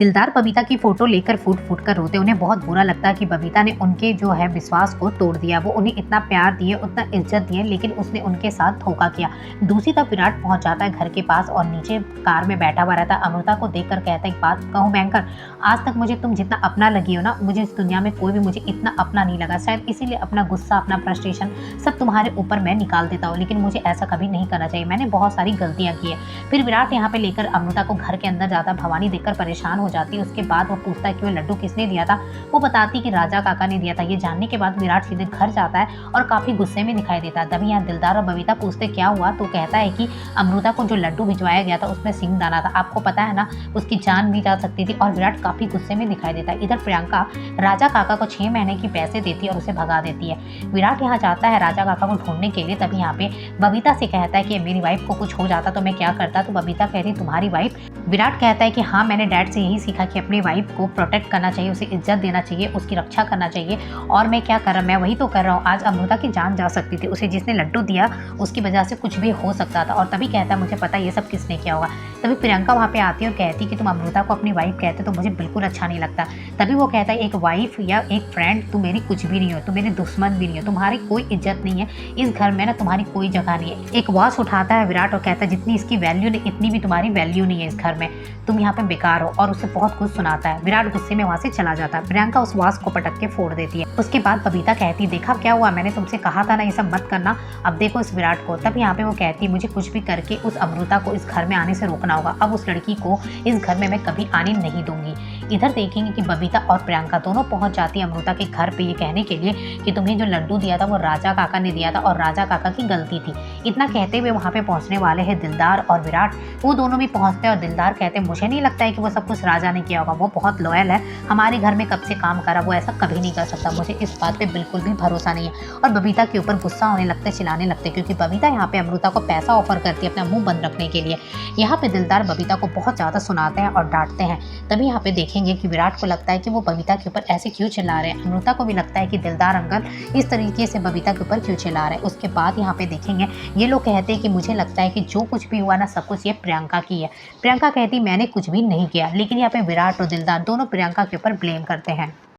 दिलदार बबीता की फोटो लेकर फूट फूट कर रोते। उन्हें बहुत बुरा लगता है कि बबीता ने उनके जो है विश्वास को तोड़ दिया। वो उन्हें इतना प्यार दिए, उतना इज्जत दिए, लेकिन उसने उनके साथ धोखा किया। दूसरी तरफ विराट पहुंच जाता है घर के पास और नीचे कार में बैठा हुआ रहता है। अमृता को देखकर कहता है, एक बात कहूँ बैंकर, आज तक मुझे तुम जितना अपना लगी हो ना, मुझे इस दुनिया में कोई भी मुझे इतना अपना नहीं लगा। शायद इसीलिए अपना गुस्सा, अपना फ्रस्ट्रेशन सब तुम्हारे ऊपर मैं निकाल देता हूँ, लेकिन मुझे ऐसा कभी नहीं करना चाहिए। मैंने बहुत सारी गलतियां की है। फिर विराट यहाँ पे लेकर अमृता को घर के अंदर जाता। भवानी देखकर परेशान हो जाती है। उसके बाद वो पूछता है कि वो लड्डू किसने दिया था। वो बताती कि राजा काका ने दिया था। ये जानने के बाद विराट सीधे घर जाता है और काफी गुस्से में दिखाई देता है। तभी यहाँ दिलदार और बबीता पूछते क्या हुआ, तो कहता है कि अमृता को जो लड्डू भिजवाया गया था उसमें सिंह दाना था। आपको पता है ना, उसकी जान भी जा सकती थी। और विराट काफी गुस्से में दिखाई देता है। इधर प्रियंका राजा काका को 6 महीने की पैसे देती है और उसे भगा देती है। विराट यहाँ जाता है राजा काका को ढूंढने के लिए। तभी यहाँ पे बबीता से कहता है कि मेरी वाइफ को कुछ हो जाता तो मैं क्या करता। तो बबीता कह रही तुम्हारी वाइफ। विराट कहता है कि हाँ, मैंने डैड से यही सीखा कि अपनी वाइफ को प्रोटेक्ट करना चाहिए, उसे इज्जत देना चाहिए, उसकी रक्षा करना चाहिए। और मैं क्या कर रहा, मैं वही तो कर रहा हूँ। आज अमृता की जान जा सकती थी। उसे जिसने लड्डू दिया उसकी वजह से कुछ भी हो सकता था। और तभी कहता है मुझे पता ये सब किसने किया होगा। तभी प्रियंका वहाँ पे आती है और कहती कि तुम अमृता को अपनी वाइफ कहते तो मुझे बिल्कुल अच्छा नहीं लगता। तभी वो कहता है एक वाइफ या एक फ्रेंड तुम मेरी कुछ भी नहीं हो, तुम मेरे दुश्मन भी नहीं हो, तुम्हारी कोई इज्जत नहीं है इस घर में ना, तुम्हारी कोई जगह नहीं है। एक वॉच उठाता है विराट और कहता है जितनी इसकी वैल्यू नहीं इतनी भी तुम्हारी वैल्यू नहीं है इस घर में, तुम यहाँ पे बेकार हो। और उसे बहुत कुछ सुनाता है। विराट गुस्से में वहाँ से चला जाता है। प्रियंका उस वास को पटक के फोड़ देती है। उसके बाद बबीता कहती देखा क्या हुआ, मैंने तुमसे कहा था ना ये सब मत करना, अब देखो इस विराट को। तब यहाँ पे वो कहती मुझे कुछ भी करके उस अमृता को इस घर में आने से रोकना होगा। अब उस लड़की को इस घर में मैं कभी आने नहीं दूंगी। इधर देखेंगे कि बबीता और प्रियंका दोनों पहुंच जाती है अमृता के घर पे ये कहने के लिए कि तुम्हें जो लड्डू दिया था वो राजा काका ने दिया था और राजा काका की गलती थी। इतना कहते हुए वहाँ पे पहुंचने वाले हैं दिलदार और विराट। वो दोनों भी पहुंचते हैं और दिलदार कहते हैं मुझे नहीं लगता है कि वो सब कुछ राजा ने किया होगा, वो बहुत लॉयल है, हमारे घर में कब से काम करा, वो ऐसा कभी नहीं कर सकता। मुझे इस बात पे बिल्कुल भी भरोसा नहीं है। और बबीता के ऊपर गुस्सा होने लगते, चिल्लाने लगते, क्योंकि बबीता यहाँ पे अमृता को पैसा ऑफर करती है अपना मुंह बंद रखने के लिए। यहाँ पे दिलदार बबीता को बहुत ज़्यादा सुनाते हैं और डांटते हैं। तभी यहाँ पे देखेंगे कि विराट को लगता है कि वो बबीता के ऊपर ऐसे क्यों चिल्ला रहे हैं। अमृता को भी लगता है कि दिलदार अंकल इस तरीके से बबीता के ऊपर क्यों चिल्ला रहे हैं। उसके बाद यहाँ पे देखेंगे ये लोग कहते हैं कि मुझे लगता है कि जो कुछ भी हुआ ना सब कुछ ये प्रियंका की है। प्रियंका कहती मैंने कुछ भी नहीं किया, लेकिन यहाँ पे विराट और दिलदार दोनों प्रियंका के ऊपर ब्लेम करते हैं।